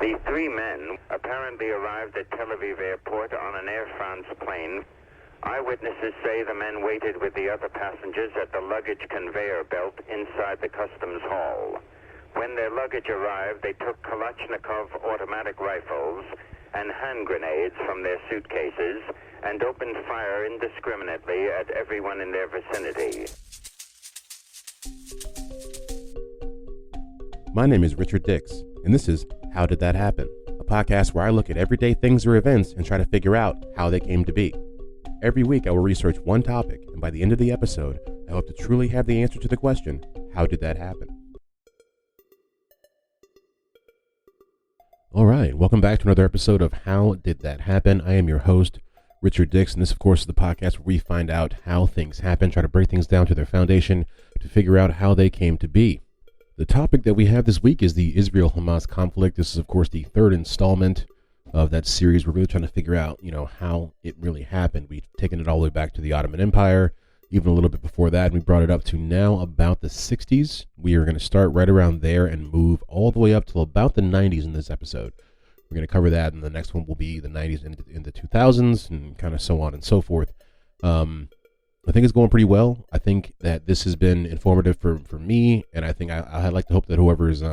The three men apparently arrived at Tel Aviv airport on an Air France plane. Eyewitnesses say the men waited with the other passengers at the luggage conveyor belt inside the customs hall. When their luggage arrived, they took Kalashnikov automatic rifles and hand grenades from their suitcases and opened fire indiscriminately at everyone in their vicinity. My name is Richard Dix, and this is How Did That Happen? A podcast where I look at everyday things or events and try to figure out how they came to be. Every week I will research one topic, and by the end of the episode, I hope to truly have the answer to the question, how did that happen? All right, welcome back to another episode of How Did That Happen? I am your host, Richard Dix, and this, of course, is the podcast where we find out how things happen, try to break things down to their foundation to figure out how they came to be. The topic that we have this week is the Israel-Hamas conflict. This is, of course, the third installment of that series. We're really trying to figure out, how it really happened. We've taken it all the way back to the Ottoman Empire, even a little bit before that. We brought it up to now about the 60s. We are going to start right around there and move all the way up till about the 90s in this episode. We're going to cover that, and the next one will be the 90s into 2000s, and kind of so on and so forth. I think it's going pretty well. I think that this has been informative for me, and I think I'd like to hope that whoever is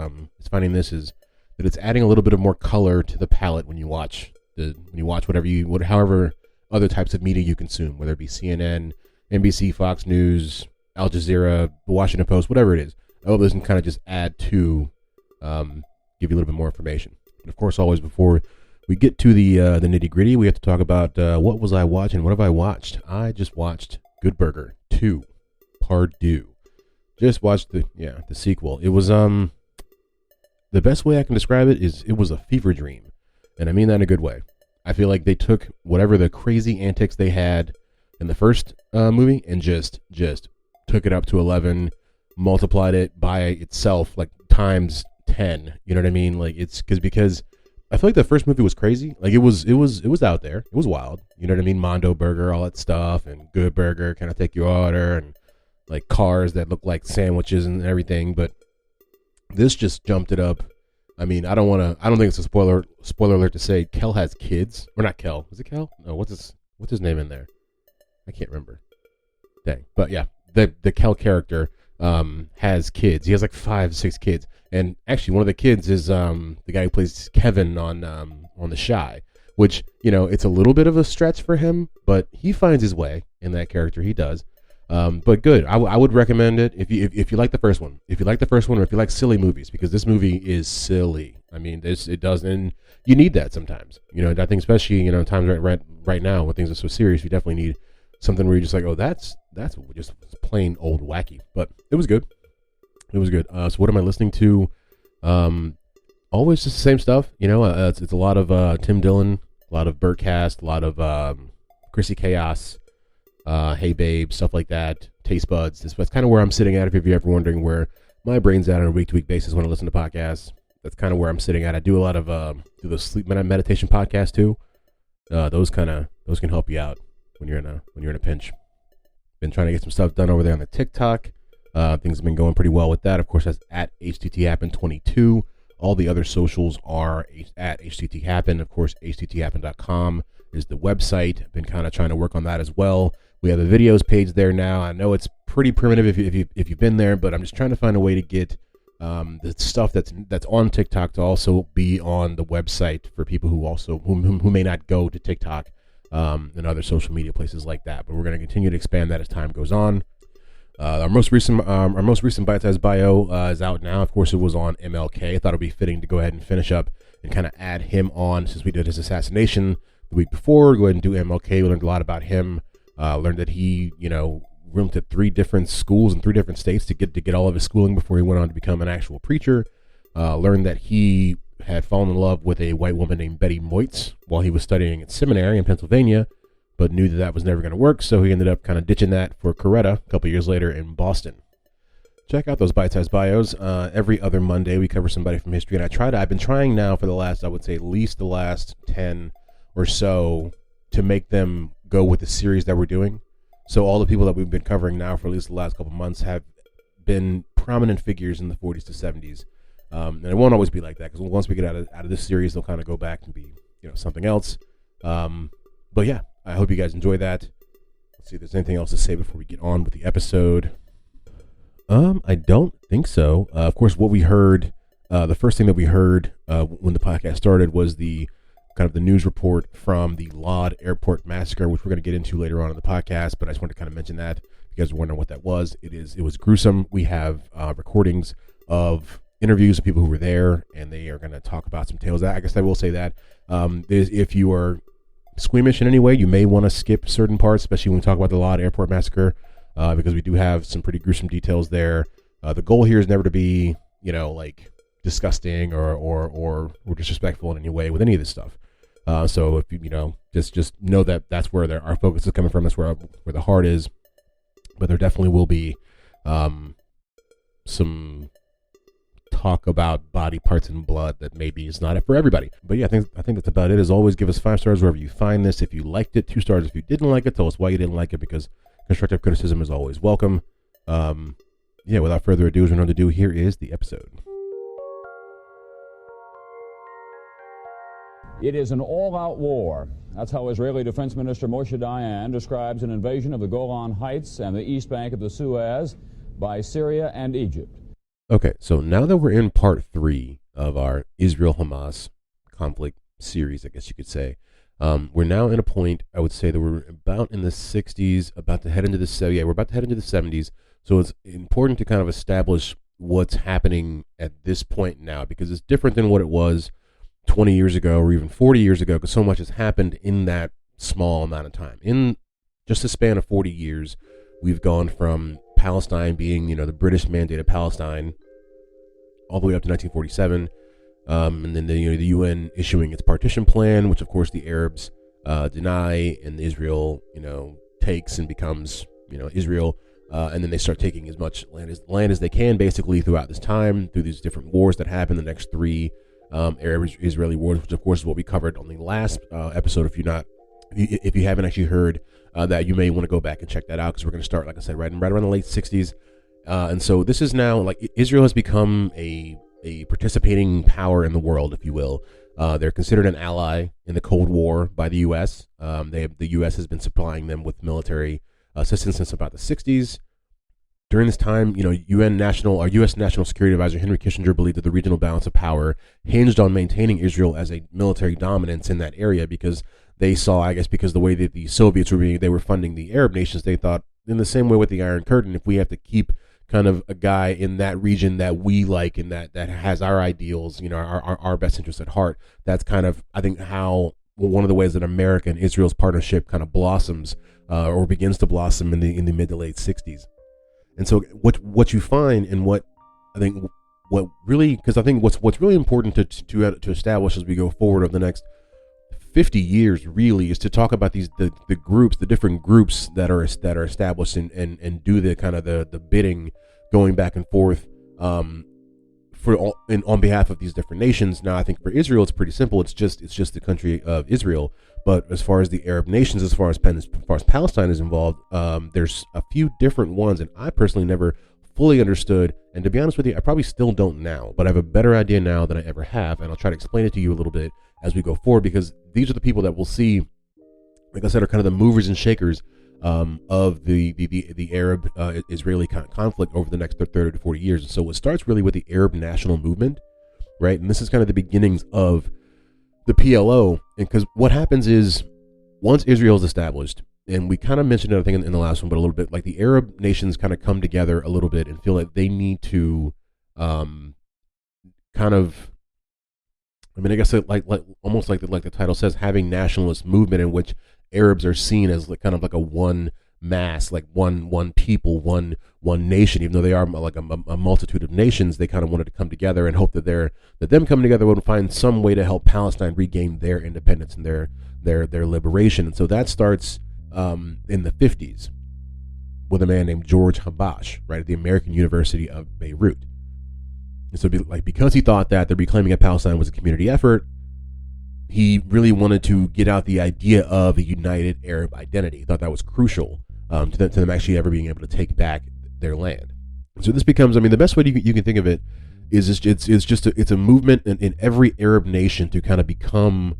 finding this is that it's adding a little bit of more color to the palette when you watch however other types of media you consume, whether it be CNN, NBC, Fox News, Al Jazeera, the Washington Post, whatever it is. I hope this can kind of just add to give you a little bit more information. And of course, always before we get to the nitty gritty, we have to talk about what was I watching? What have I watched? I just watched Good Burger 2, Part 2. Just watched the sequel. It was the best way I can describe it is it was a fever dream, and I mean that in a good way. I feel like they took whatever the crazy antics they had in the first movie and just took it up to 11, multiplied it by itself like times 10. You know what I mean? Like it's because I feel like the first movie was crazy. Like it was out there. It was wild. You know what I mean? Mondo Burger, all that stuff, and Good Burger, kind of take your order, and like cars that look like sandwiches and everything. But this just jumped it up. I mean, I don't think it's a spoiler alert to say Kel has kids. Or not Kel. Is it Kel? No, what's his name in there? I can't remember. Dang. But yeah, the Kel character has kids. He has like 5-6 kids. And actually one of the kids is the guy who plays Kevin on The Shy, which, it's a little bit of a stretch for him, but he finds his way in that character. He does. But good. I would recommend it if you like the first one. If you like the first one, or if you like silly movies, because this movie is silly. I mean, it does, and you need that sometimes. I think especially times right now when things are so serious, you definitely need something where you're just like, oh, that's just plain old wacky. But it was good. It was good. So what am I listening to? Always just the same stuff. It's a lot of Tim Dillon, a lot of Bertcast, a lot of Chrissy Chaos. Hey Babe, stuff like that, Taste Buds. That's kind of where I'm sitting at. If you're ever wondering where my brain's at on a week-to-week basis when I listen to podcasts, that's kind of where I'm sitting at. I do a lot of do the sleep meditation podcast too. Those can help you out when you're in a pinch. Been trying to get some stuff done over there on the TikTok. Things have been going pretty well with that. Of course, that's at HTTHappen22. All the other socials are at HTTHappen. Of course, HTTHappen.com is the website. I've been kind of trying to work on that as well. We have a videos page there now. I know it's pretty primitive if you've been there, but I'm just trying to find a way to get the stuff that's on TikTok to also be on the website for people who may not go to TikTok and other social media places like that. But we're going to continue to expand that as time goes on. Our most recent bite-sized bio is out now. Of course, it was on MLK. I thought it would be fitting to go ahead and finish up and kind of add him on since we did his assassination the week before. Go ahead and do MLK. We learned a lot about him. Learned that he, went to 3 different schools in 3 different states to get all of his schooling before he went on to become an actual preacher. Learned that he had fallen in love with a white woman named Betty Moitz while he was studying at seminary in Pennsylvania, but knew that was never going to work, so he ended up kind of ditching that for Coretta a couple years later in Boston. Check out those bite-sized bios. Every other Monday, we cover somebody from history, and I've been trying now for the last, I would say, at least the last 10 or so to make them go with the series that we're doing. So all the people that we've been covering now for at least the last couple months have been prominent figures in the 40s to 70s. And it won't always be like that, because once we get out of this series, they'll kind of go back and be something else. But yeah, I hope you guys enjoy that. Let's see if there's anything else to say before we get on with the episode. I don't think so. Of course, what we heard, the first thing that we heard when the podcast started was the kind of the news report from the Lod Airport Massacre, which we're going to get into later on in the podcast, but I just wanted to kind of mention that if you guys are wondering what that was. It was gruesome. We have recordings of interviews of people who were there, and they are going to talk about some tales. I guess I will say that if you are squeamish in any way, you may want to skip certain parts, especially when we talk about the Lod Airport Massacre, because we do have some pretty gruesome details there. The goal here is never to be, like disgusting or disrespectful in any way with any of this stuff. So if you just know that that's where our focus is coming from. That's where the heart is. But there definitely will be some talk about body parts and blood that maybe is not for everybody. But yeah, I think that's about it. As always, give us 5 stars wherever you find this. If you liked it, 2 stars if you didn't like it. Tell us why you didn't like it, because constructive criticism is always welcome. Without further ado, as we know to do, here is the episode. It is an all-out war. That's how Israeli Defense Minister Moshe Dayan describes an invasion of the Golan Heights and the east bank of the Suez by Syria and Egypt. Okay, so now that we're in part 3 of our Israel-Hamas conflict series, I guess you could say, we're now in a point, I would say that we're about in the 60s, about to head into the 70s. Yeah, we're about to head into the 70s. So it's important to kind of establish what's happening at this point now, because it's different than what it was 20 years ago or even 40 years ago, because so much has happened in that small amount of time. In just a span of 40 years, we've gone from Palestine being, the British mandated Palestine all the way up to 1947, and then the UN issuing its partition plan, which of course the Arabs deny, and Israel, takes and becomes, Israel, and then they start taking as much land as they can, basically throughout this time, through these different wars that happen. The next 3 Arab-Israeli wars, which of course is what we covered on the last episode. If you haven't actually heard that, you may want to go back and check that out, because we're going to start, like I said, right around the late 60s. And so this is now, like, Israel has become a participating power in the world, if you will. They're considered an ally in the Cold War by the U.S. The U.S. has been supplying them with military assistance since about the 60s. During this time, U.S. National Security Advisor Henry Kissinger believed that the regional balance of power hinged on maintaining Israel as a military dominance in that area, because they saw, I guess, because the way that the Soviets were funding the Arab nations, they thought, in the same way with the Iron Curtain, if we have to keep kind of a guy in that region that we like and that has our ideals, our best interests at heart, that's kind of, I think, how one of the ways that America and Israel's partnership kind of blossoms or begins to blossom in the mid to late 60s. And so what you find, and what's really important to establish as we go forward over the next 50 years really is to talk about the different groups that are established and do the kind of the bidding, going back and forth on behalf of these different nations. Now, I think for Israel it's pretty simple. It's just the country of Israel. But as far as the Arab nations, as far as Palestine is involved, there's a few different ones, and I personally never fully understood. And to be honest with you, I probably still don't now, but I have a better idea now than I ever have, and I'll try to explain it to you a little bit as we go forward, because these are the people that we'll see, like I said, are kind of the movers and shakers of the Arab Israeli conflict over the next 30 to 40 years. And so it starts really with the Arab national movement, right? And this is kind of the beginnings of the PLO. And because what happens is, once Israel is established, and we kind of mentioned it, I think, in the last one, but a little bit, like, the Arab nations kind of come together a little bit and feel like they need to kind of, I mean, I guess like almost like the title says, having nationalist movement in which Arabs are seen as like kind of like a one mass, like one people, one nation. Even though they are like a multitude of nations, they kind of wanted to come together and hope that them coming together would find some way to help Palestine regain their independence and their liberation. And so that starts in the 50s with a man named George Habash, right, at the American University of Beirut. And so, because he thought that the reclaiming of Palestine was a community effort, he really wanted to get out the idea of a united Arab identity. He thought that was crucial to them actually ever being able to take back their land. So this becomes, I mean, the best way you can think of it it's a movement in every Arab nation to kind of become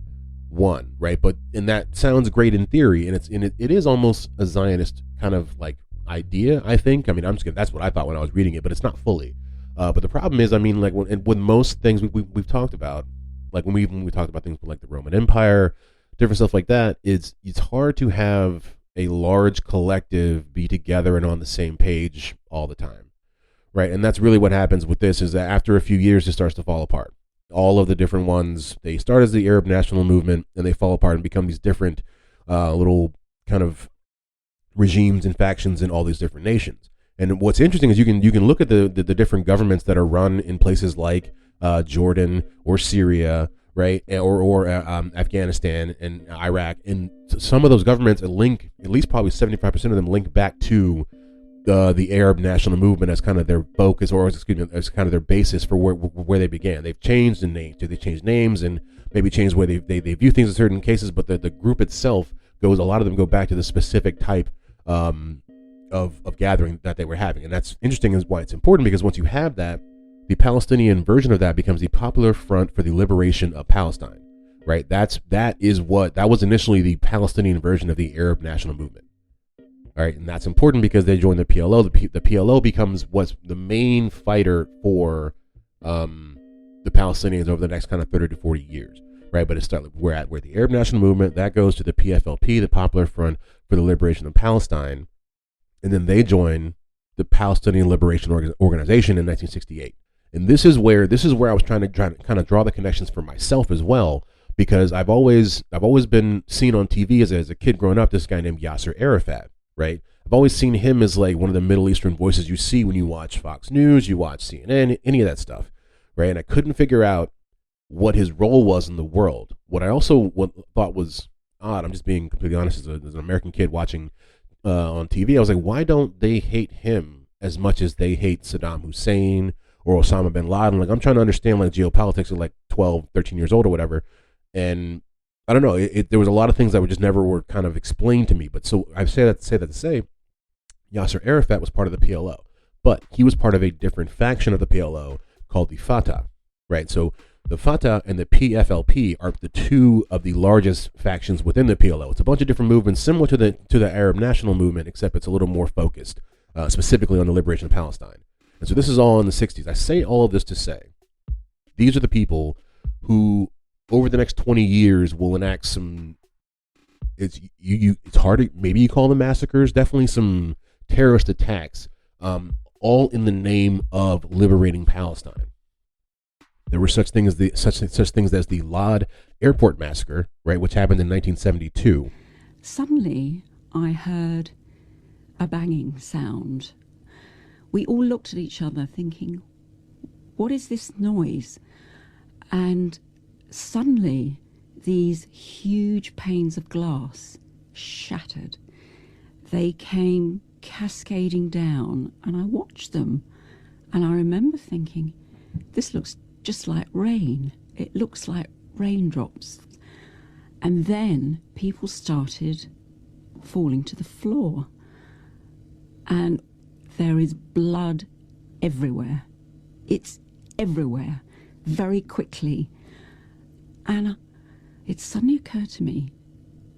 one, right? And that sounds great in theory, and it is almost a Zionist kind of like idea, I think. I mean, that's what I thought when I was reading it, but it's not fully. But the problem is, I mean, like with most things we've talked about, like when we talked about things like the Roman Empire, different stuff like that, it's hard to have a large collective be together and on the same page all the time, right? And that's really what happens with this, is that after a few years it starts to fall apart. All of the different ones, they start as the Arab National Movement, and they fall apart and become these different little kind of regimes and factions in all these different nations. And what's interesting is you can look at the different governments that are run in places like Jordan or Syria, right, or Afghanistan and Iraq, and some of those governments link, at least probably 75% of them link back to the Arab National Movement as kind of their focus, or as kind of their basis for where they began. They've changed they changed names and maybe changed the way they view things in certain cases, but the group itself a lot of them go back to the specific type of gathering that they were having. And that's interesting, is why it's important, because once you have that, the Palestinian version of that becomes the Popular Front for the Liberation of Palestine, right? That was initially the Palestinian version of the Arab National Movement. All right, and that's important because they joined the PLO. The PLO becomes what's the main fighter for the Palestinians over the next kind of 30 to 40 years, right? But we're the Arab National Movement, that goes to the PFLP, the Popular Front for the Liberation of Palestine, and then they join the Palestinian Liberation Organization in 1968. And this is where I was trying to kind of draw the connections for myself as well, because I've always been seen on TV as a kid growing up, this guy named Yasser Arafat, right? I've always seen him as like one of the Middle Eastern voices you see when you watch Fox News, you watch CNN, any of that stuff, right? And I couldn't figure out what his role was in the world. What I also thought was odd, I'm just being completely honest, as an American kid watching on TV, I was like, why don't they hate him as much as they hate Saddam Hussein or Osama bin Laden? Like, I'm trying to understand like geopolitics at like 12, 13 years old or whatever. And I don't know, there was a lot of things that were kind of explained to me. But so I say that to say Yasser Arafat was part of the PLO, but he was part of a different faction of the PLO called the Fatah, right? So the Fatah and the PFLP are the two of the largest factions within the PLO. It's a bunch of different movements similar to the Arab National Movement, except it's a little more focused, specifically on the liberation of Palestine. And so this is all in the 60s. I say all of this to say these are the people who, over the next 20 years, will enact some. It's hard to, maybe you call them massacres, definitely some terrorist attacks, all in the name of liberating Palestine. There were such things as the Lod Airport Massacre, right, which happened in 1972. Suddenly, I heard a banging sound. We all looked at each other thinking, what is this noise? And suddenly, these huge panes of glass shattered. They came cascading down, and I watched them. And I remember thinking, this looks just like rain. It looks like raindrops. And then people started falling to the floor. And there is blood everywhere. It's everywhere, very quickly. And it suddenly occurred to me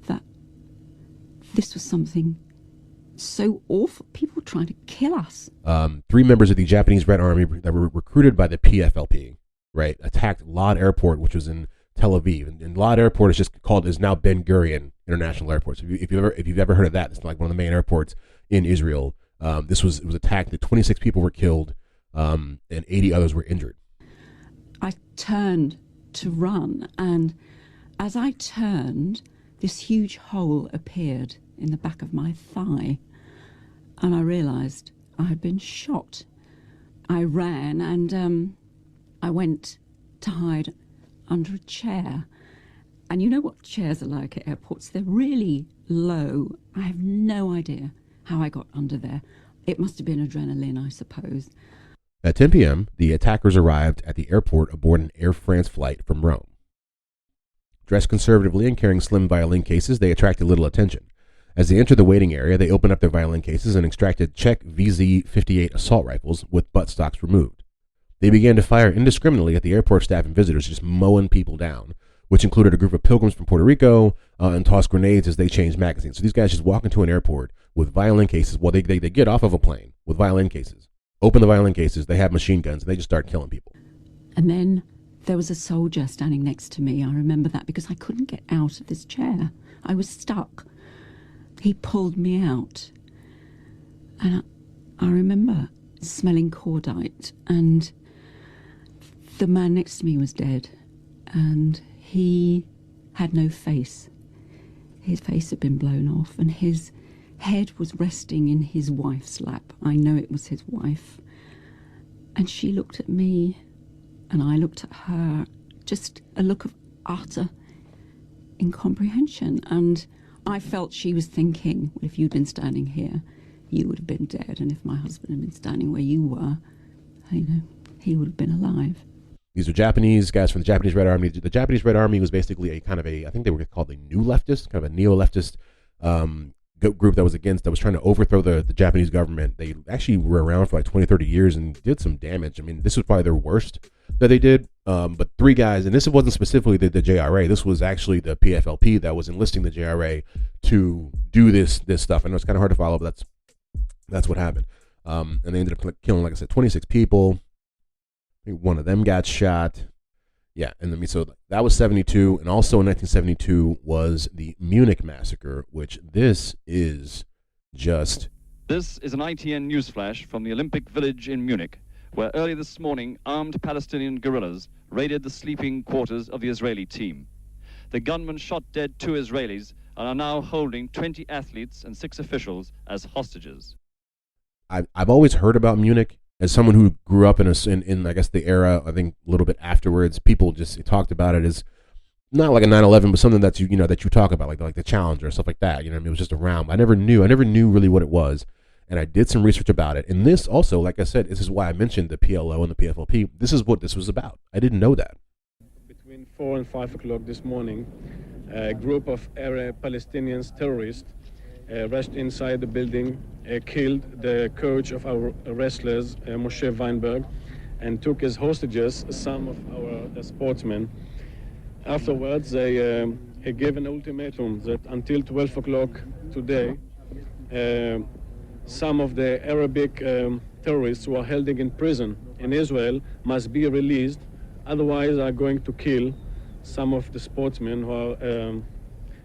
that this was something so awful. People trying to kill us. 3 members of the Japanese Red Army that were recruited by the PFLP, right, attacked Lod Airport, which was in Tel Aviv. And Lod Airport is now Ben Gurion International Airport. So if you've ever heard of that, it's like one of the main airports in Israel. It was attacked. 26 people were killed, and 80 others were injured. I turned to run, and as I turned, this huge hole appeared in the back of my thigh, and I realized I had been shot. I ran, and I went to hide under a chair. And you know what chairs are like at airports? They're really low. I have no idea how I got under there. It must have been adrenaline, I suppose. At 10 p.m., the attackers arrived at the airport aboard an Air France flight from Rome. Dressed conservatively and carrying slim violin cases, they attracted little attention. As they entered the waiting area, they opened up their violin cases and extracted Czech VZ-58 assault rifles with butt stocks removed. they began to fire indiscriminately at the airport staff and visitors, just mowing people down, which included a group of pilgrims from Puerto Rico, and tossed grenades as they changed magazines. So these guys just walk into an airport with violin cases. Well, they get off of a plane with violin cases, open the violin cases, they have machine guns, and they just start killing people. And then there was a soldier standing next to me. I remember that because I couldn't get out of this chair. I was stuck. He pulled me out. And I remember smelling cordite, and the man next to me was dead, and he had no face. His face had been blown off, and his head was resting in his wife's lap. I know it was his wife. And she looked at me, and I looked at her, just a look of utter incomprehension. And I felt she was thinking, well, if you'd been standing here, you would have been dead. And if my husband had been standing where you were, he would have been alive. These are Japanese guys from the Japanese Red Army. The Japanese Red Army was basically a kind of I think they were called a new leftist, kind of a neo-leftist group that was trying to overthrow the Japanese government. They actually were around for like 20, 30 years and did some damage. I mean, this was probably their worst that they did. But three guys, and this wasn't specifically the JRA. This was actually the PFLP that was enlisting the JRA to do this stuff. I know it's kind of hard to follow, but that's what happened. And they ended up killing, like I said, 26 people. I think one of them got shot. Yeah, and so that was 72, and also in 1972 was the Munich Massacre, which this is just... This is an ITN newsflash from the Olympic Village in Munich, where early this morning armed Palestinian guerrillas raided the sleeping quarters of the Israeli team. The gunmen shot dead 2 Israelis and are now holding 20 athletes and 6 officials as hostages. I've always heard about Munich. As someone who grew up in I guess the era, I think a little bit afterwards, people just talked about it as not like a 9/11, but something that you talk about, like the Challenger or stuff like that. It was just around. I never knew really what it was, and I did some research about it. And this also, like I said, this is why I mentioned the PLO and the PFLP. This is what this was about. I didn't know that. Between 4 and 5 o'clock this morning, a group of Arab Palestinians terrorists rushed inside the building, killed the coach of our wrestlers, Moshe Weinberg, and took as hostages some of our sportsmen. Afterwards, he gave an ultimatum that until 12 o'clock today, some of the Arabic terrorists who are held in prison in Israel must be released, otherwise are going to kill some of the sportsmen who are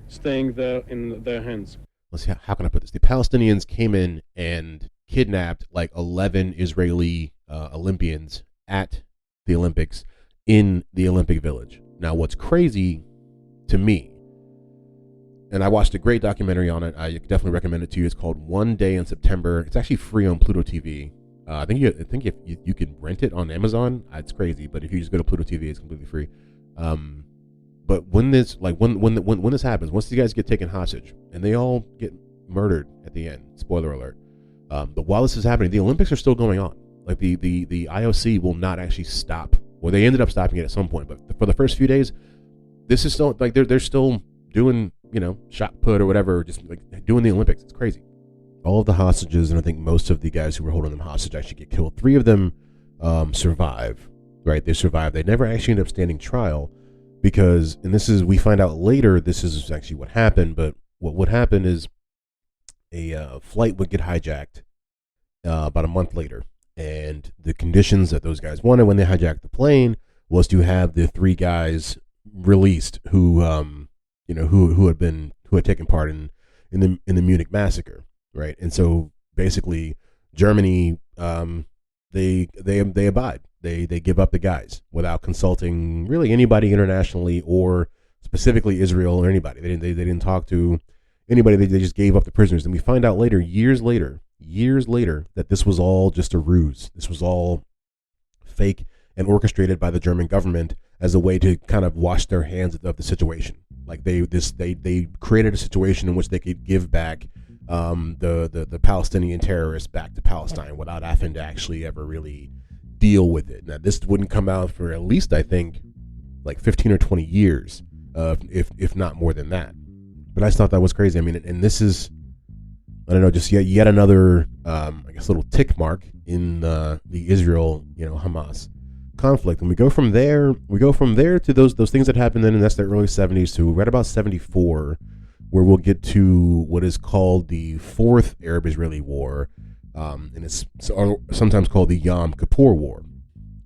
staying there in their hands. Let's see, how can I put this? The Palestinians came in and kidnapped like 11 Israeli Olympians at the Olympics in the Olympic Village. Now, what's crazy to me, and I watched a great documentary on it. I definitely recommend it to you. It's called One Day in September. It's actually free on Pluto TV. I think if you can rent it on Amazon. It's crazy, but if you just go to Pluto TV, it's completely free. But when this happens, once these guys get taken hostage and they all get murdered at the end, spoiler alert. But while this is happening, the Olympics are still going on. Like the IOC will not actually stop. Well, they ended up stopping it at some point, but for the first few days, this is still like they're still doing shot put or whatever, just like doing the Olympics. It's crazy. All of the hostages, and I think most of the guys who were holding them hostage actually get killed. 3 of them survive. Right, they survived. They never actually ended up standing trial. Because, and we find out later, this is actually what happened, but what would happen is a flight would get hijacked about a month later. And the conditions that those guys wanted when they hijacked the plane was to have the 3 guys released who had taken part in the Munich massacre, right? And so basically Germany, they abide. They give up the guys without consulting really anybody internationally or specifically Israel or anybody. They didn't talk to anybody. They just gave up the prisoners. And we find out later, years later, that this was all just a ruse. This was all fake and orchestrated by the German government as a way to kind of wash their hands of the situation. Like they created a situation in which they could give back the Palestinian terrorists back to Palestine without having to actually ever really deal with it. Now, this wouldn't come out for at least, I think, like 15 or 20 years, if not more than that. But I just thought that was crazy. I mean, and this is, I don't know, just yet another, I guess, little tick mark in the Israel, Hamas conflict, and we go from there to those things that happened then, and that's the early 70s to right about 74, where we'll get to what is called the Fourth Arab-Israeli War, and it's sometimes called the Yom Kippur War.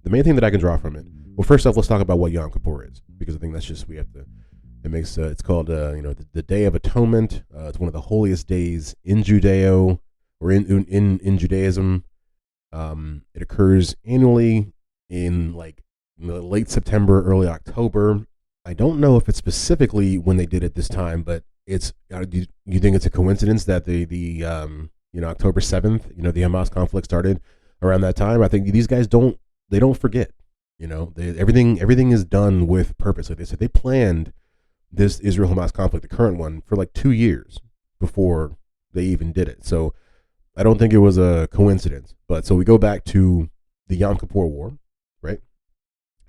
The main thing that I can draw from it, well, first off, let's talk about what Yom Kippur is, because I think that's just, it's called the Day of Atonement. It's one of the holiest days in Judeo, or in Judaism. It occurs annually in late September, early October. I don't know if it's specifically when they did it this time, but it's. Do you think it's a coincidence that the October 7th, the Hamas conflict started around that time? I think these guys don't forget. Everything is done with purpose. Like they said, they planned this Israel-Hamas conflict, the current one, for 2 years before they even did it. So I don't think it was a coincidence. But so we go back to the Yom Kippur War, right?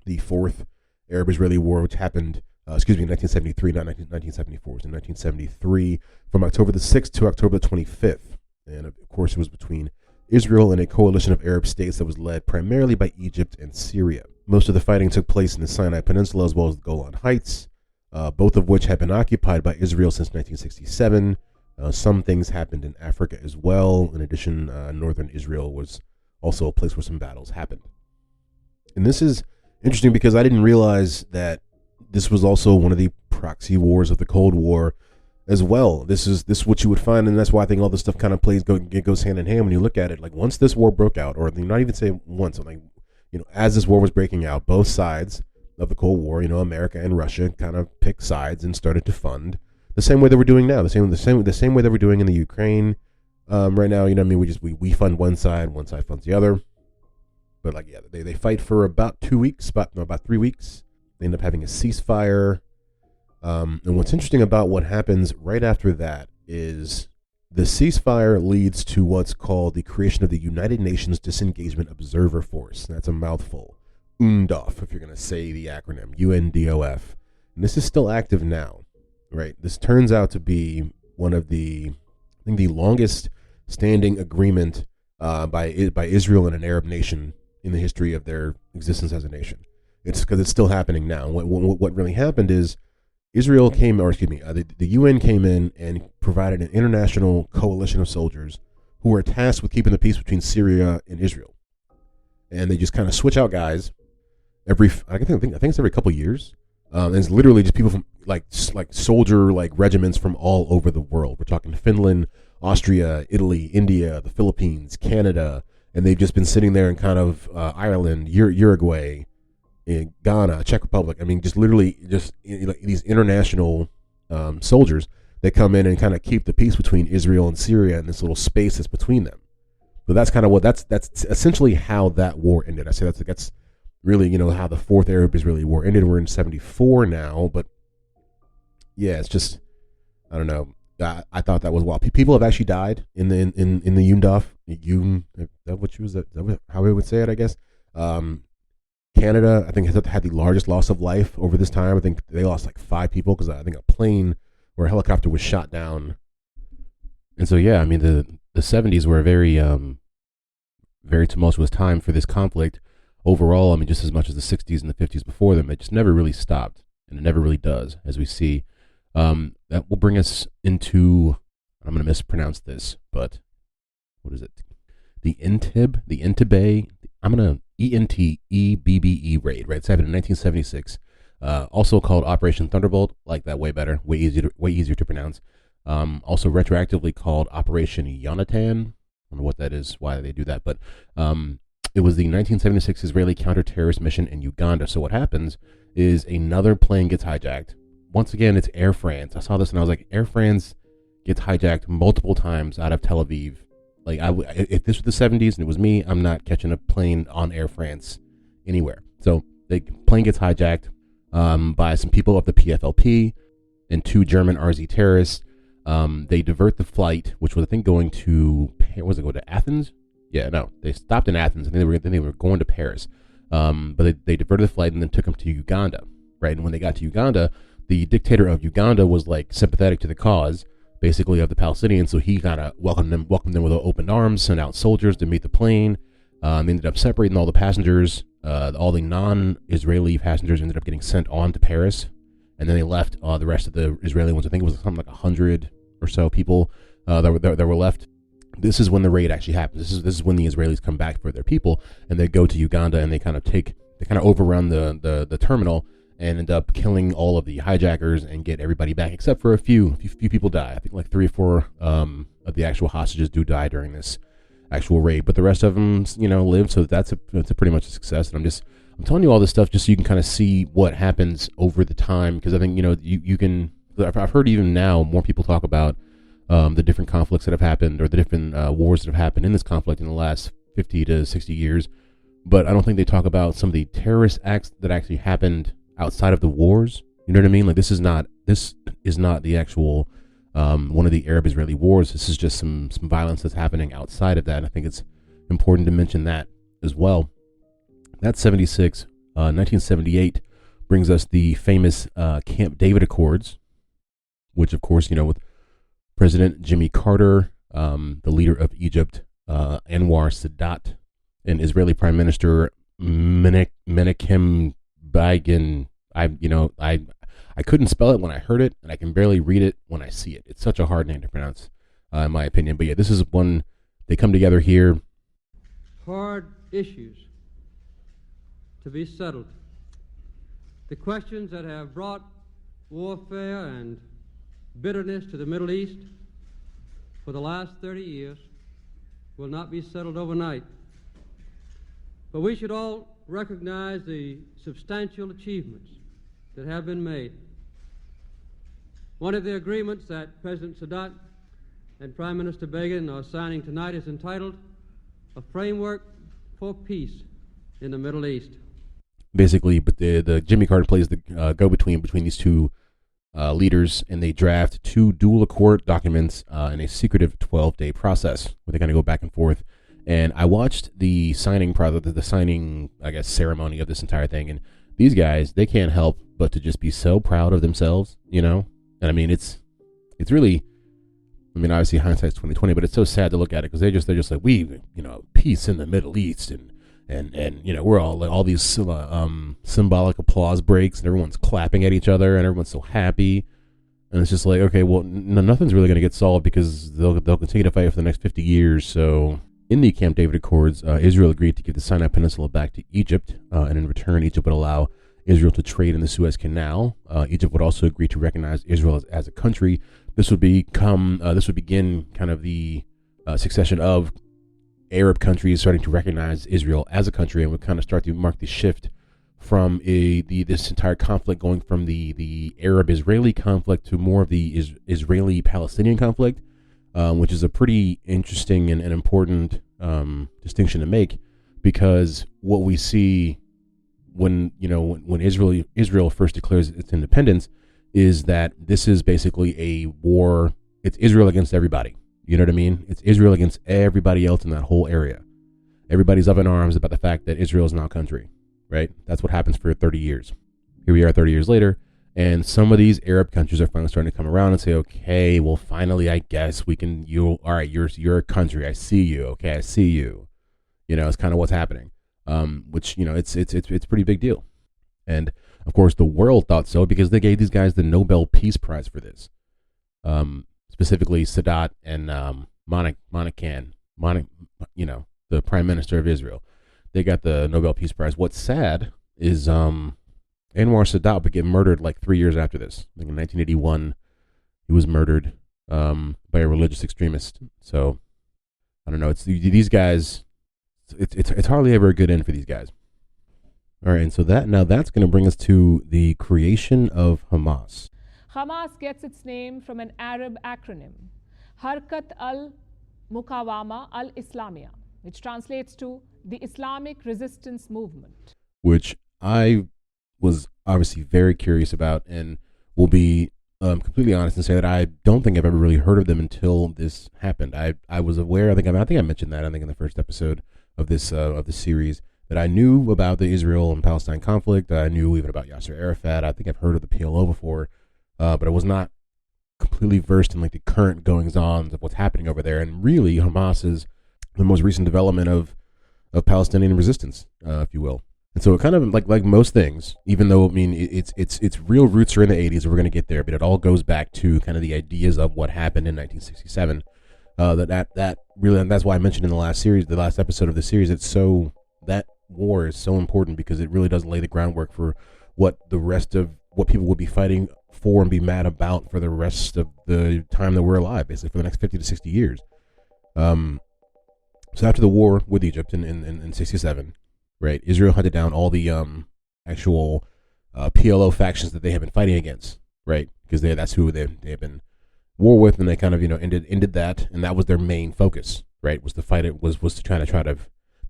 The Fourth Arab-Israeli War, which happened, in 1973, not 1974. It was in 1973, from October the 6th to October the 25th. And of course, it was between Israel and a coalition of Arab states that was led primarily by Egypt and Syria. Most of the fighting took place in the Sinai Peninsula as well as the Golan Heights, both of which had been occupied by Israel since 1967. Some things happened in Africa as well. In addition, northern Israel was also a place where some battles happened. And this is interesting because I didn't realize that this was also one of the proxy wars of the Cold War as well. This is what you would find, and that's why I think all this stuff kind of goes hand in hand when you look at it. Like once this war broke out, or not even say once, as this war was breaking out, both sides of the Cold War, America and Russia kind of picked sides and started to fund the same way that we're doing now, the same way that we're doing in the Ukraine right now. We fund one side funds the other. But they fight for about 2 weeks, about 3 weeks. They end up having a ceasefire. And what's interesting about what happens right after that is the ceasefire leads to what's called the creation of the United Nations Disengagement Observer Force. That's a mouthful. UNDOF, if you're going to say the acronym, UNDOF. And this is still active now, right? This turns out to be one of the longest standing agreement by Israel and an Arab nation in the history of their existence as a nation. It's because it's still happening now. What really happened is the UN came in and provided an international coalition of soldiers who were tasked with keeping the peace between Syria and Israel. And they just kind of switch out guys I think it's every couple of years. And it's literally just people from like soldier regiments from all over the world. We're talking Finland, Austria, Italy, India, the Philippines, Canada, and they've just been sitting there in kind of Ireland, Uruguay, in Ghana, Czech Republic. These international soldiers that come in and kind of keep the peace between Israel and Syria and this little space that's between them. So that's kind of that's essentially how that war ended. I say that's really how the Fourth Arab-Israeli War ended. We're in 74 now, but yeah, it's just I don't know. I thought that was wild. People have actually died in the UNDOF. Is that how we would say it? I guess. Canada, I think, has had the largest loss of life over this time. I think they lost 5 people because I think a plane or a helicopter was shot down. And so, yeah, the 70s were a very, very tumultuous time for this conflict. Overall, just as much as the 60s and the 50s before them, it just never really stopped, and it never really does, as we see. That will bring us into, I'm going to mispronounce this, but what is it? The Entebbe, I'm going to ENTEBBE raid, right? It's happened in 1976. Also called Operation Thunderbolt, like that way better, way easier to pronounce. Also retroactively called Operation Yonatan. I don't know what that is, why they do that, but it was the 1976 Israeli counter-terrorist mission in Uganda. So what happens is another plane gets hijacked. Once again, it's Air France. I saw this and I was like, Air France gets hijacked multiple times out of Tel Aviv. If this was the 70s and it was me, I'm not catching a plane on Air France anywhere. So the plane gets hijacked by some people of the PFLP and 2 German RZ terrorists. They divert the flight, which was I think going to Athens? Yeah, no, they stopped in Athens and they were going to Paris. But they diverted the flight and then took them to Uganda, right? And when they got to Uganda, the dictator of Uganda was sympathetic to the cause, basically, of the Palestinians, so he kind of welcomed them with open arms, sent out soldiers to meet the plane, They ended up separating all the passengers. All the non-Israeli passengers ended up getting sent on to Paris, and then they left the rest of the Israeli ones. I think it was something like 100 or so people that were left. This is when the raid actually happens. This is when the Israelis come back for their people, and they go to Uganda, and they kind of overrun the terminal and end up killing all of the hijackers and get everybody back, except for a few people die. I think like 3 or 4 of the actual hostages do die during this actual raid, but the rest of them, live. So that's a pretty much a success. And I'm telling you all this stuff just so you can kind of see what happens over the time, because I think you can. I've heard even now more people talk about the different conflicts that have happened, or the different wars that have happened in this conflict in the last 50 to 60 years. But I don't think they talk about some of the terrorist acts that actually happened outside of the wars. You know what I mean? Like this is not the actual one of the Arab-Israeli wars. This is just some violence that's happening outside of that. And I think it's important to mention that as well. That's 76. 1978 brings us the famous Camp David Accords, which of course, with President Jimmy Carter, the leader of Egypt, Anwar Sadat, and Israeli Prime Minister Menachem Begin. I couldn't spell it when I heard it, and I can barely read it when I see it. It's such a hard name to pronounce, in my opinion. But yeah, this is when they come together here. Hard issues to be settled. The questions that have brought warfare and bitterness to the Middle East for the last 30 years will not be settled overnight. But we should all recognize the substantial achievements that have been made. One of the agreements that President Sadat and Prime Minister Begin are signing tonight is entitled A Framework for Peace in the Middle East. Basically, but the Jimmy Carter plays the go-between between these two leaders, and they draft 2 dual accord documents in a secretive 12-day process where they kind of go back and forth. And I watched the signing I guess, ceremony of this entire thing, and these guys, they can't help but to just be so proud of themselves, And I mean, it's really, obviously hindsight's 2020, but it's so sad to look at it, because they're just like, we, peace in the Middle East, and we're all like all these symbolic applause breaks, and everyone's clapping at each other, and everyone's so happy, and it's just like, okay, well, nothing's really going to get solved, because they'll continue to fight for the next 50 years. So in the Camp David Accords, Israel agreed to give the Sinai Peninsula back to Egypt, and in return, Egypt would allow Israel to trade in the Suez Canal. Egypt would also agree to recognize Israel as a country. This would begin kind of the succession of Arab countries starting to recognize Israel as a country, and would kind of start to mark the shift from this entire conflict going from the Arab-Israeli conflict to more of the Israeli-Palestinian conflict, which is a pretty interesting and important distinction to make, because what we see when Israel first declares its independence is that this is basically a war. It's Israel against everybody. You know what I mean? It's Israel against everybody else in that whole area. Everybody's up in arms about the fact that Israel is now a country, right? That's what happens for 30 years. Here we are 30 years later, and some of these Arab countries are finally starting to come around and say, okay, well, finally, I guess we can, all right, you're a country. I see you. Okay, I see you. It's kind of what's happening, which, it's a pretty big deal. And, of course, the world thought so, because they gave these guys the Nobel Peace Prize for this. Specifically Sadat and Menachem, the Prime Minister of Israel. They got the Nobel Peace Prize. What's sad is Anwar Sadat would get murdered like 3 years after this. I think in 1981, he was murdered by a religious extremist. So I don't know. It's these guys. It's hardly ever a good end for these guys. All right, and so that's going to bring us to the creation of Hamas. Hamas gets its name from an Arab acronym, Harkat al-Muqawama al-Islamiyya, which translates to the Islamic Resistance Movement. Which I was obviously very curious about, and will be completely honest and say that I don't think I've ever really heard of them until this happened. I was aware, I think I mentioned that, in the first episode of this series, that I knew about the Israel and Palestine conflict. I knew even about Yasser Arafat. I think I've heard of the PLO before. But I was not completely versed in the current goings-on of what's happening over there. And really, Hamas is the most recent development of of Palestinian resistance, if you will. And so it kind of like most things, even though, I mean, its real roots are in the 80s, and we're going to get there, but it all goes back to kind of the ideas of what happened in 1967. That really, and that's why I mentioned in the last episode of the series, that war is so important because it really does lay the groundwork for what people will be fighting for and be mad about for the rest of the time that we're alive, basically for the next 50 to 60 years. So after the war with Egypt in 67, right, Israel hunted down all the actual PLO factions that they have been fighting against, right, because that's who they have been war with, and they kind of ended that, and that was their main focus, right, was to fight it, was to try to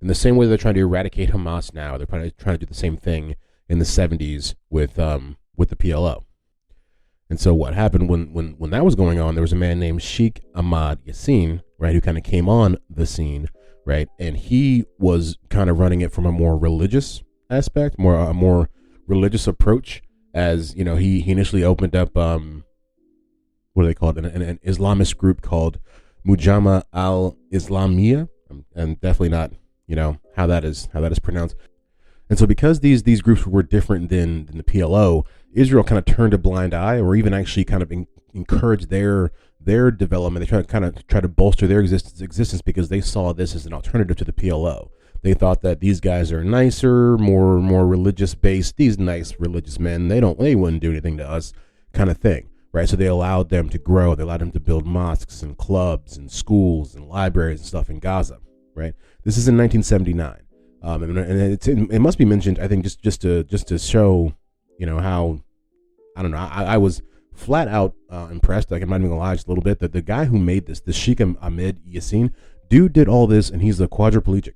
in the same way they're trying to eradicate Hamas now, they're trying to do the same thing in the 70s with the PLO. And so what happened when that was going on, there was a man named Sheikh Ahmad Yassin, right, who kind of came on the scene, right, and he was kind of running it from a more religious aspect, a more religious approach, as he initially opened up what do they call it, an Islamist group called Mujama al-Islamiyya. I'm definitely not how that is pronounced. And so because these groups were different than the PLO, Israel kind of turned a blind eye, or even actually kind of encouraged their development. They try to bolster their existence because they saw this as an alternative to the PLO. They thought that these guys are nicer, more religious based. These nice religious men, they wouldn't do anything to us, kind of thing, right? So they allowed them to grow. They allowed them to build mosques and clubs and schools and libraries and stuff in Gaza, right? This is in 1979. And it must be mentioned, I think, just to show, how, I don't know, I was flat out impressed. Like, I'm not even gonna lie, just a little bit, that the guy who made this, the Sheikh Ahmed Yassin, dude did all this, and he's a quadriplegic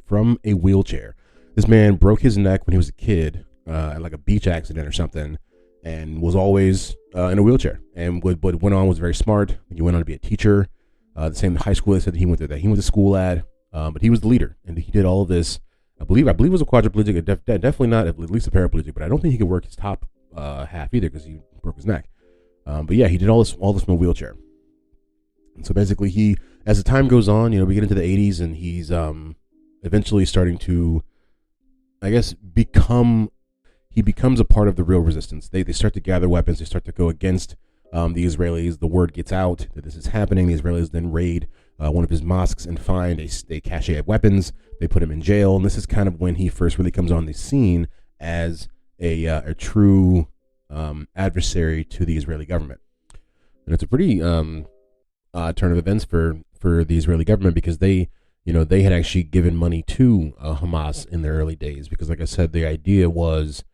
from a wheelchair. This man broke his neck when he was a kid, at like a beach accident or something, and was always in a wheelchair. And what went on was very smart. He went on to be a teacher. The same high school they said he went to school at. But he was the leader, and he did all of this. I believe it was a quadriplegic, definitely not at least a paraplegic, but I don't think he could work his top half either because he broke his neck. But yeah, he did all this from a wheelchair. And so basically, he, as the time goes on, we get into the 80s, and he's eventually starting to, I guess, becomes a part of the real resistance. They start to gather weapons. They start to go against the Israelis. The word gets out that this is happening. The Israelis then raid one of his mosques and find a cache of weapons. They put him in jail, and this is kind of when he first really comes on the scene as a true adversary to the Israeli government. And it's a pretty odd turn of events for the Israeli government, because they had actually given money to Hamas in their early days, because, like I said, the idea was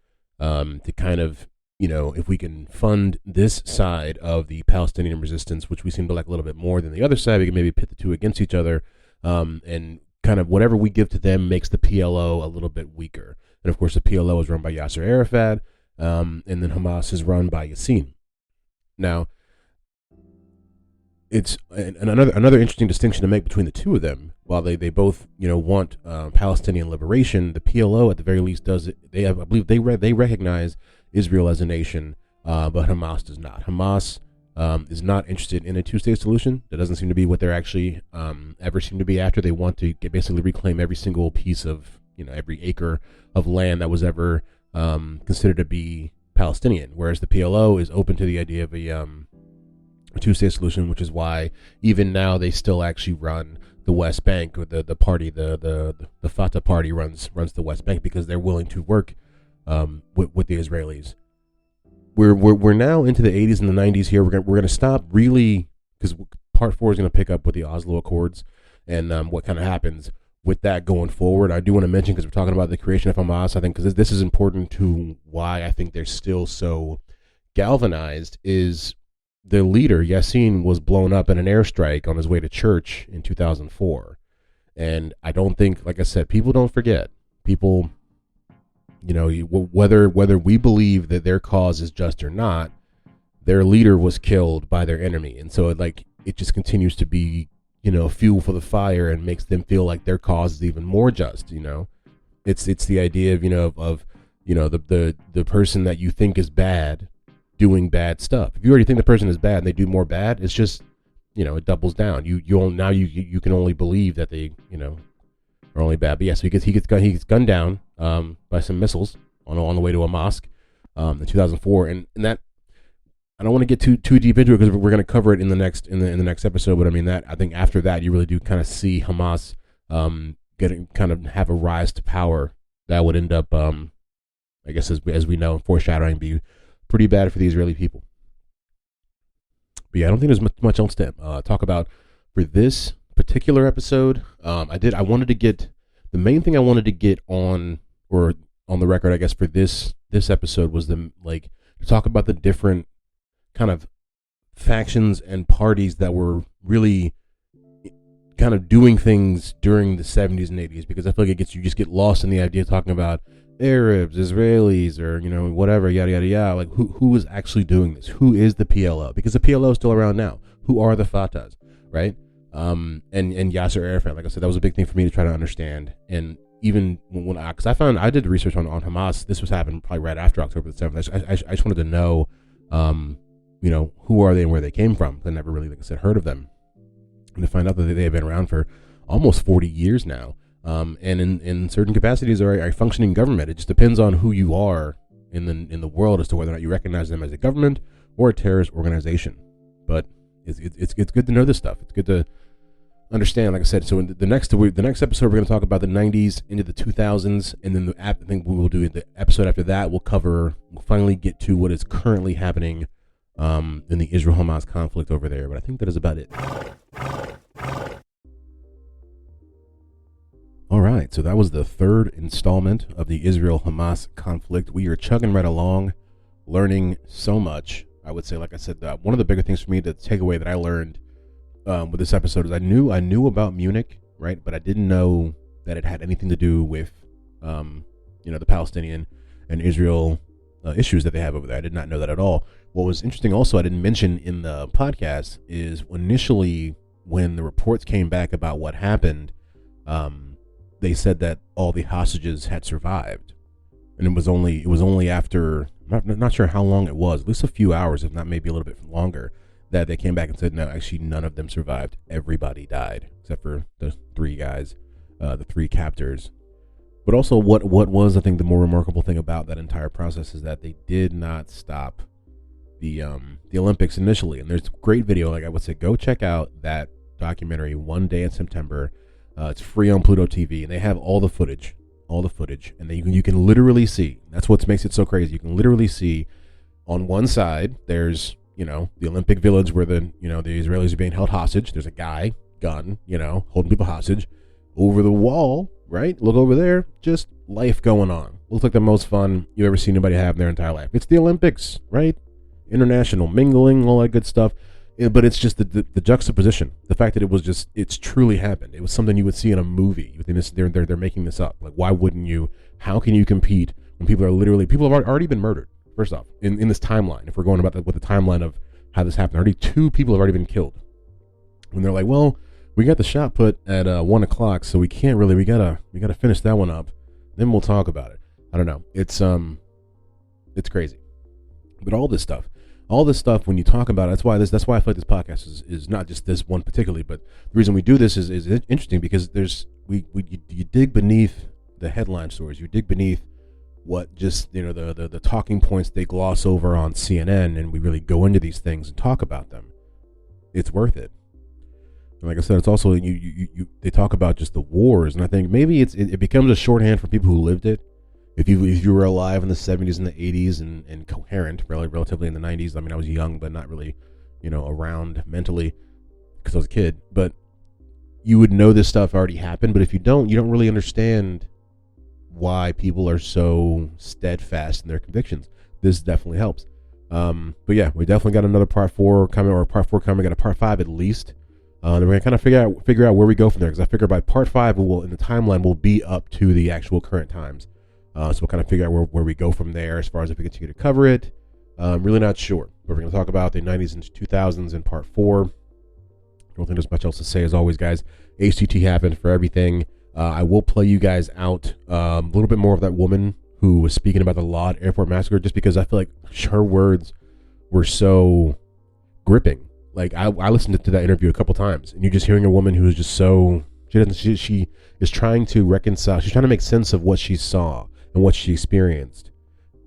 to kind of, if we can fund this side of the Palestinian resistance, which we seem to like a little bit more than the other side, we can maybe pit the two against each other, and kind of whatever we give to them makes the PLO a little bit weaker. And of course, the PLO is run by Yasser Arafat, and then Hamas is run by Yassin. Now, it's another interesting distinction to make between the two of them. While they both want Palestinian liberation, the PLO at the very least does it. I believe they recognize Israel as a nation, but Hamas does not. Hamas is not interested in a two-state solution. That doesn't seem to be what they're actually ever seem to be after. They want to basically reclaim every single piece of, every acre of land that was ever considered to be Palestinian, whereas the PLO is open to the idea of a two-state solution, which is why even now they still actually run the West Bank, or the party, the Fatah party runs the West Bank, because they're willing to work with the Israelis. We're now into the 80s and the 90s here. We're going to stop really, because part 4 is going to pick up with the Oslo Accords and what kind of happens with that going forward. I do want to mention, because we're talking about the creation of Hamas, I think, because this is important to why I think they're still so galvanized, is the leader, Yassin, was blown up in an airstrike on his way to church in 2004. And I don't think, like I said, people don't forget. People, whether we believe that their cause is just or not, their leader was killed by their enemy. And so it just continues to be, fuel for the fire, and makes them feel like their cause is even more just. It's the idea of the person that you think is bad doing bad stuff. If you already think the person is bad and they do more bad, it's just, it doubles down. You can only believe that they, are only bad. But yeah, so he gets gunned down by some missiles on the way to a mosque in 2004, and that I don't want to get too deep into it because we're going to cover it in the next episode. But I mean that I think after that you really do kind of see Hamas getting kind of have a rise to power that would end up I guess as we know, foreshadowing, be pretty bad for the Israeli people. But yeah, I don't think there's much else to talk about for this particular episode. I wanted to get the main thing I wanted to get on the record, I guess, for this episode was to talk about the different kind of factions and parties that were really kind of doing things during the 70s and 80s, because I feel like you just get lost in the idea of talking about Arabs, Israelis, or whatever, yada yada yada. Like who was actually doing this? Who is the PLO? Because the PLO is still around now. Who are the Fatahs, right? And Yasser Arafat, like I said, that was a big thing for me to try to understand. And even when because I did the research on Hamas. This was happening probably right after October the 7th. I just wanted to know, who are they and where they came from. I never really, like I said, heard of them. And to find out that they have been around for almost 40 years now. And in certain capacities are a functioning government. It just depends on who you are in the world as to whether or not you recognize them as a government or a terrorist organization. But it's good to know this stuff. It's good to understand, like I said. So in the next episode, we're going to talk about the 90s into the 2000s, and then I think we will do the episode after that. We'll finally get to what is currently happening in the Israel-Hamas conflict over there. But I think that is about it. All right, so that was the third installment of the Israel-Hamas conflict. We are chugging right along, learning so much. I would say, like I said, one of the bigger things for me, the takeaway that I learned with this episode, is I knew about Munich, right? But I didn't know that it had anything to do with, the Palestinian and Israel issues that they have over there. I did not know that at all. What was interesting also, I didn't mention in the podcast, is initially when the reports came back about what happened, they said that all the hostages had survived, and it was only after, not sure how long it was, at least a few hours, if not maybe a little bit longer, that they came back and said, no, actually none of them survived. Everybody died except for the three guys, the three captors. But also, what was, I think, the more remarkable thing about that entire process is that they did not stop the Olympics initially. And there's great video. Like I would say, go check out that documentary, One Day in September. It's free on Pluto TV, and they have all the footage, and you can literally see. That's what makes it so crazy. You can literally see on one side there's the Olympic Village where the Israelis are being held hostage. There's a guy, gun, holding people hostage. Over the wall, right? Look over there, just life going on. Looks like the most fun you ever seen anybody have in their entire life. It's the Olympics, right? International mingling, all that good stuff. But it's just the juxtaposition, the fact that it's truly happened. It was something you would see in a movie. They're making this up. Like, why wouldn't you? How can you compete when people have already been murdered? First off, in this timeline, if we're going about with the timeline of how this happened, already 2 people have already been killed. And they're like, well, we got the shot put at 1:00, so we can't really. We gotta finish that one up. Then we'll talk about it. I don't know. It's crazy. But all this stuff, when you talk about it, that's why I feel like this podcast is not just this one particularly, but the reason we do this is interesting because you dig beneath the headline stories, you dig beneath what just the talking points they gloss over on CNN, and we really go into these things and talk about them. It's worth it. And like I said, it's also they talk about just the wars, and I think maybe it becomes a shorthand for people who lived it. If you were alive in the 70s and the 80s and coherent, relatively in the 90s, I mean, I was young, but not really, around mentally because I was a kid. But you would know this stuff already happened. But if you don't really understand why people are so steadfast in their convictions. This definitely helps. But yeah, we definitely got another part 4 coming, We got a part 5 at least. Then we're gonna kind of figure out where we go from there, because I figure by part 5 in the timeline will be up to the actual current times. So we'll kind of figure out where we go from there as far as if we continue to cover it. I'm really not sure, but we're going to talk about the 90s and 2000s in part 4. I don't think there's much else to say. As always, guys, HTT happened for everything. I will play you guys out a little bit more of that woman who was speaking about the Lod Airport Massacre, just because I feel like her words were so gripping. Like, I listened to that interview a couple times, and you're just hearing a woman who is just so She is trying to reconcile. She's trying to make sense of what she saw and what she experienced.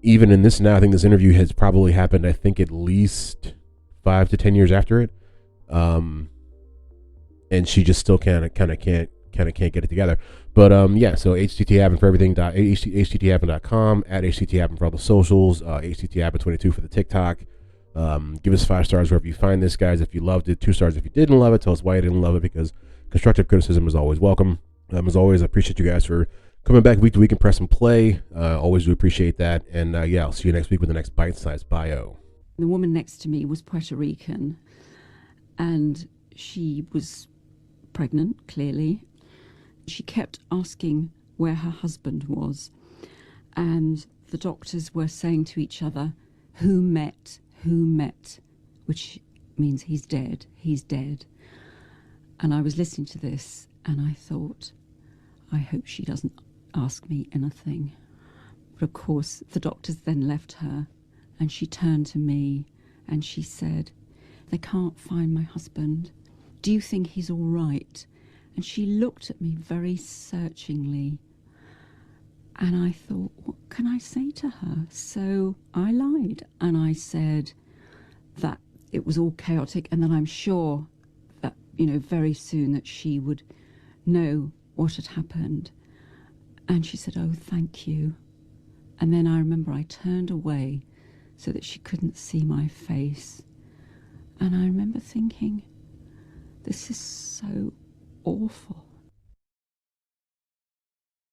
Even in this now, I think this interview has probably happened, I think, at least 5 to 10 years after it. And she just still kind of can't get it together. But yeah, so HTThappen for everything. HTThappen.com, at HTThappen for all the socials. HTThappen22 for the TikTok. Give us 5 stars wherever you find this, guys. If you loved it, 2 stars if you didn't love it. Tell us why you didn't love it, because constructive criticism is always welcome. As always, I appreciate you guys for coming back week to week and press and play. Always do appreciate that. And yeah, I'll see you next week with the next bite-sized bio. The woman next to me was Puerto Rican, and she was pregnant, clearly. She kept asking where her husband was, and the doctors were saying to each other, who met, which means he's dead. And I was listening to this, and I thought, I hope she doesn't ask me anything. But of course, the doctors then left her, and she turned to me, and she said, they can't find my husband. Do you think he's all right? And she looked at me very searchingly, and I thought, what can I say to her? So I lied, and I said that it was all chaotic, and that I'm sure that, very soon that she would know what had happened. And she said, oh, thank you. And then I remember I turned away so that she couldn't see my face. And I remember thinking, this is so awful.